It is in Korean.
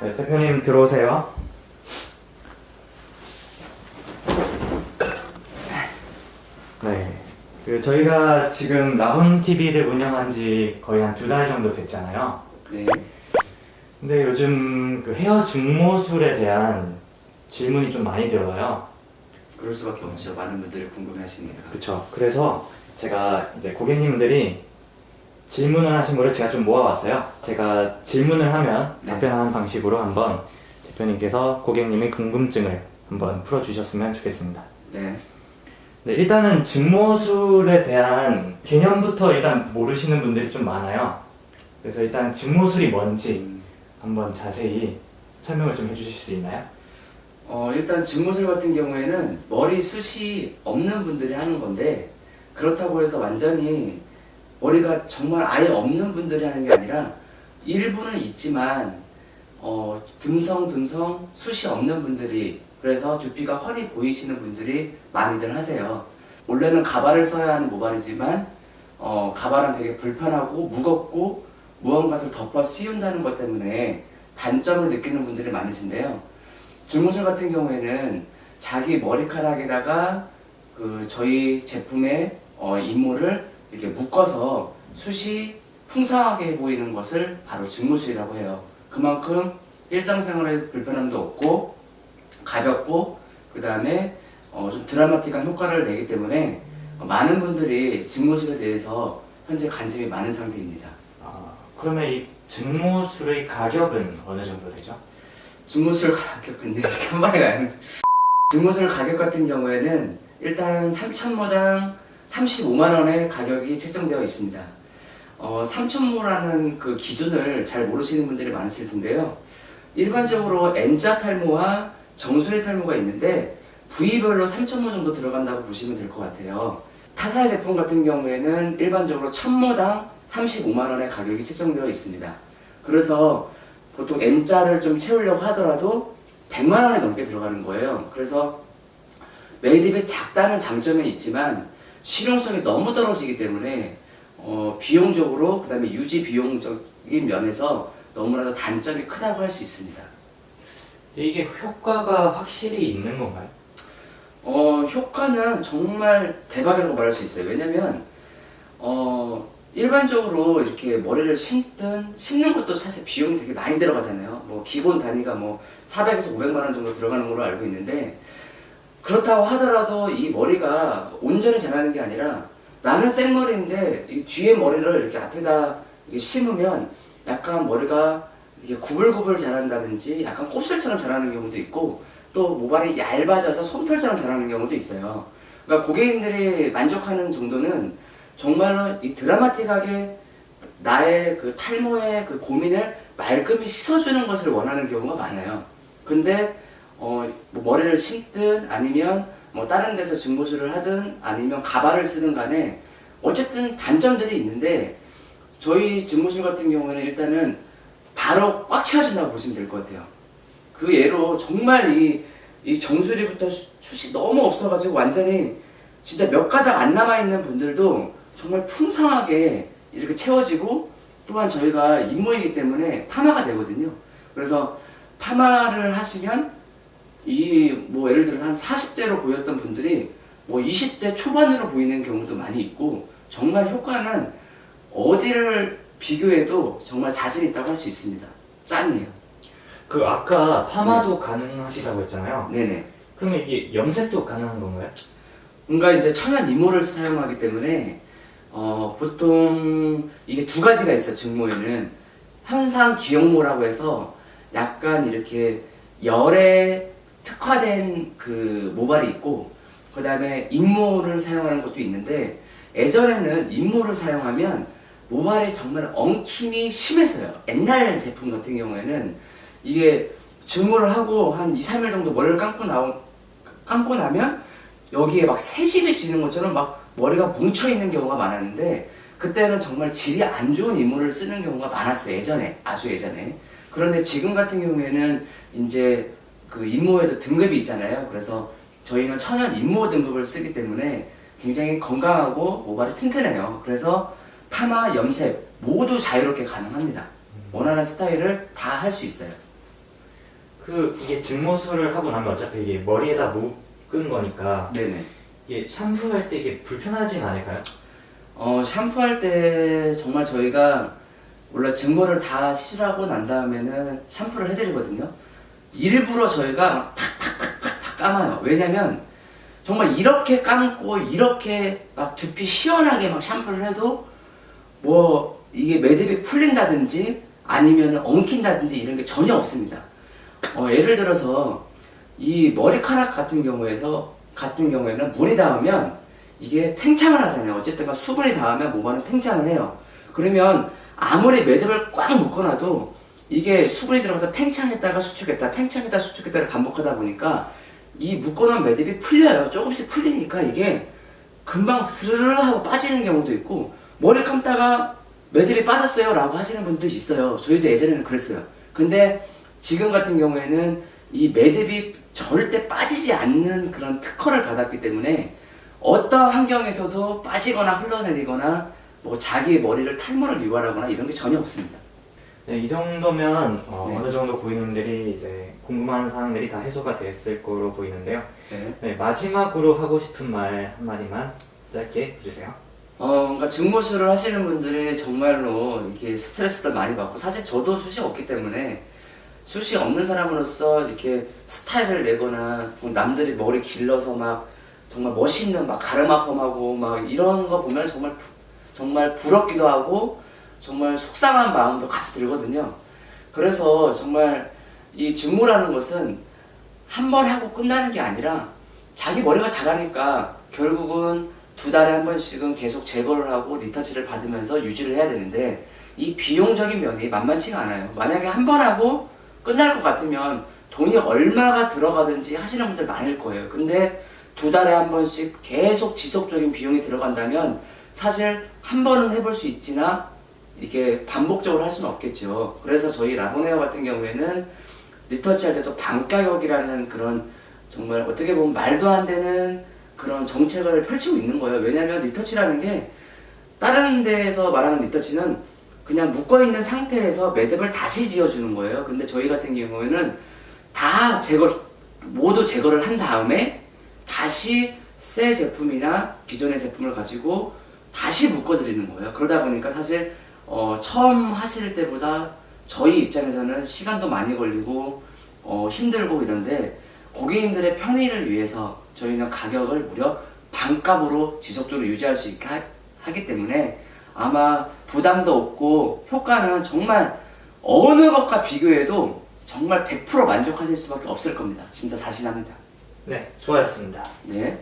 네, 대표님 들어오세요. 네, 저희가 지금 라본TV를 운영한 지 거의 한 2달 정도 됐잖아요. 네. 근데 요즘 그 헤어 증모술에 대한 질문이 좀 많이 들어와요. 그럴 수밖에 없죠. 많은 분들이 궁금해하시니까. 그쵸. 그래서 제가 이제 고객님들이 질문을 하신 거를 제가 좀 모아왔어요. 제가 질문을 하면 네. 답변하는 방식으로 한번 대표님께서 고객님의 궁금증을 한번 풀어주셨으면 좋겠습니다. 네. 네, 일단은 증모술에 대한 개념부터 일단 모르시는 분들이 좀 많아요. 그래서 일단 증모술이 뭔지 한번 자세히 설명을 좀 해주실 수 있나요? 일단 증모술 같은 경우에는 머리 숱이 없는 분들이 하는 건데, 그렇다고 해서 완전히 머리가 정말 아예 없는 분들이 하는 게 아니라 일부는 있지만 듬성 숱이 없는 분들이, 그래서 두피가 훤히 보이시는 분들이 많이들 하세요. 원래는 가발을 써야 하는 모발이지만 가발은 되게 불편하고 무겁고 무언가를 덮어 씌운다는 것 때문에 단점을 느끼는 분들이 많으신데요. 증모술 같은 경우에는 자기 머리카락에다가 저희 제품의 인모를 이렇게 묶어서 숱이 풍성하게 보이는 것을 바로 증모술이라고 해요. 그만큼 일상생활에 불편함도 없고 가볍고, 그 다음에 좀 드라마틱한 효과를 내기 때문에 많은 분들이 증모술에 대해서 현재 관심이 많은 상태입니다. 그러면 이 증모술의 가격은 어느 정도 되죠? 증모술 가격, 근데 이렇게 한 마리가 아닌데, 증모술 가격 같은 경우에는 일단 3,000모당 35만원의 가격이 책정되어 있습니다. 3,000모라는 그 기준을 잘 모르시는 분들이 많으실 텐데요. 일반적으로 M자 탈모와 정수리 탈모가 있는데 부위별로 3,000모 정도 들어간다고 보시면 될 것 같아요. 타사 제품 같은 경우에는 일반적으로 1,000모당 35만원의 가격이 책정되어 있습니다. 그래서 보통 M자를 좀 채우려고 하더라도 100만원이 넘게 들어가는 거예요. 그래서 매듭이 작다는 장점은 있지만 실용성이 너무 떨어지기 때문에 비용적으로, 그 다음에 유지 비용적인 면에서 너무나도 단점이 크다고 할 수 있습니다. 이게 효과가 확실히 있는 건가요? 효과는 정말 대박이라고 말할 수 있어요. 왜냐면 일반적으로 이렇게 머리를 심는 것도 사실 비용이 되게 많이 들어가잖아요. 뭐 기본 단위가 뭐 400에서 500만 원 정도 들어가는 걸로 알고 있는데, 그렇다고 하더라도 이 머리가 온전히 자라는 게 아니라, 나는 생머리인데 이 뒤에 머리를 이렇게 앞에다 심으면 약간 머리가 이게 구불구불 자란다든지 약간 곱슬처럼 자라는 경우도 있고, 또 모발이 얇아져서 솜털처럼 자라는 경우도 있어요. 그러니까 고객님들이 만족하는 정도는 정말로 이 드라마틱하게 나의 그 탈모의 그 고민을 말끔히 씻어주는 것을 원하는 경우가 많아요. 근데 뭐 머리를 심든 아니면 뭐 다른 데서 증모술을 하든 아니면 가발을 쓰든 간에 어쨌든 단점들이 있는데, 저희 증모술 같은 경우에는 일단은 바로 꽉 채워진다고 보시면 될 것 같아요. 그 예로 정말 이 정수리부터 숱이 너무 없어가지고 완전히 진짜 몇 가닥 안 남아있는 분들도 정말 풍성하게 이렇게 채워지고, 또한 저희가 인모이기 때문에 파마가 되거든요. 그래서 파마를 하시면 뭐 예를 들어 한 40대로 보였던 분들이 뭐 20대 초반으로 보이는 경우도 많이 있고, 정말 효과는 어디를 비교해도 정말 자신 있다고 할 수 있습니다. 짱이에요. 그 아까 파마도 가능하시다고 했잖아요. 네네. 그러면 이게 염색도 가능한 건가요? 뭔가 이제 천연 이모를 사용하기 때문에 보통 이게 두 가지가 있어요. 증모에는 현상 기형모라고 해서 약간 이렇게 열에 특화된 그 모발이 있고, 그 다음에 인모를 사용하는 것도 있는데, 예전에는 인모를 사용하면 모발이 정말 엉킴이 심했어요. 옛날 제품 같은 경우에는 이게 증모를 하고 한 2, 3일 정도 머리를 감고 나면 여기에 막 새집이 지는 것처럼 막 머리가 뭉쳐있는 경우가 많았는데, 그때는 정말 질이 안 좋은 인모를 쓰는 경우가 많았어요. 예전에, 아주 예전에. 그런데 지금 같은 경우에는 이제 그 인모에도 등급이 있잖아요. 그래서 저희는 천연 인모 등급을 쓰기 때문에 굉장히 건강하고 모발이 튼튼해요. 그래서 파마, 염색 모두 자유롭게 가능합니다. 원하는 스타일을 다 할 수 있어요. 이게 증모술을 하고 나면 어차피 이게 머리에다 묶은 거니까 네네. 이게 샴푸할 때 이게 불편하진 않을까요? 샴푸할 때 정말 저희가 원래 증모를 다 시술하고 난 다음에는 샴푸를 해드리거든요. 일부러 저희가 팍팍팍팍 감아요. 왜냐면 정말 이렇게 감고 이렇게 막 두피 시원하게 막 샴푸를 해도 뭐 이게 매듭이 풀린다든지 아니면 엉킨다든지 이런 게 전혀 없습니다. 예를 들어서 이 머리카락 같은 경우에는 물이 닿으면 이게 팽창을 하잖아요. 어쨌든 간 수분이 닿으면 모발은 팽창을 해요. 그러면 아무리 매듭을 꽉 묶어놔도 이게 수분이 들어가서 팽창했다가 수축했다, 팽창했다 수축했다를 반복하다 보니까 이 묶어놓은 매듭이 풀려요. 조금씩 풀리니까 이게 금방 스르르 하고 빠지는 경우도 있고, 머리 감다가 매듭이 빠졌어요 라고 하시는 분도 있어요. 저희도 예전에는 그랬어요. 근데 지금 같은 경우에는 이 매듭이 절대 빠지지 않는 그런 특허를 받았기 때문에 어떠한 환경에서도 빠지거나 흘러내리거나 뭐 자기의 머리를 탈모를 유발하거나 이런 게 전혀 없습니다. 네, 이 정도면 네. 어느 정도 고객님들이 이제 궁금한 사항들이 다 해소가 됐을 거로 보이는데요. 네. 네, 마지막으로 하고 싶은 말 한마디만 짧게 해주세요. 그러니까 증모술을 하시는 분들이 정말로 이게 스트레스도 많이 받고, 사실 저도 숱이 없기 때문에 숱이 없는 사람으로서 이렇게 스타일을 내거나 남들이 머리 길러서 막 정말 멋있는 막 가르마펌하고 막 이런 거 보면 정말 부럽기도 하고 정말 속상한 마음도 같이 들거든요. 그래서 정말 이 증모라는 것은 한 번 하고 끝나는 게 아니라 자기 머리가 자라니까 결국은 2달에 한 번씩은 계속 제거를 하고 리터치를 받으면서 유지를 해야 되는데, 이 비용적인 면이 만만치가 않아요. 만약에 한 번 하고 끝날 것 같으면 돈이 얼마가 들어가든지 하시는 분들 많을 거예요. 근데 2달에 한 번씩 계속 지속적인 비용이 들어간다면 사실 한 번은 해볼 수 있지나 이게 반복적으로 할 수는 없겠죠. 그래서 저희 라보네어 같은 경우에는 리터치 할 때도 반가격이라는 그런 정말 어떻게 보면 말도 안 되는 그런 정책을 펼치고 있는 거예요. 왜냐면 리터치라는 게 다른 데에서 말하는 리터치는 그냥 묶어있는 상태에서 매듭을 다시 지어주는 거예요. 근데 저희 같은 경우에는 다 모두 제거를 한 다음에 다시 새 제품이나 기존의 제품을 가지고 다시 묶어드리는 거예요. 그러다 보니까 사실 처음 하실 때보다 저희 입장에서는 시간도 많이 걸리고 힘들고 이런데, 고객님들의 편의를 위해서 저희는 가격을 무려 반값으로 지속적으로 유지할 수 있게 하기 때문에 아마 부담도 없고 효과는 정말 어느 것과 비교해도 정말 100% 만족하실 수밖에 없을 겁니다. 진짜 자신합니다. 네, 수고하셨습니다. 네.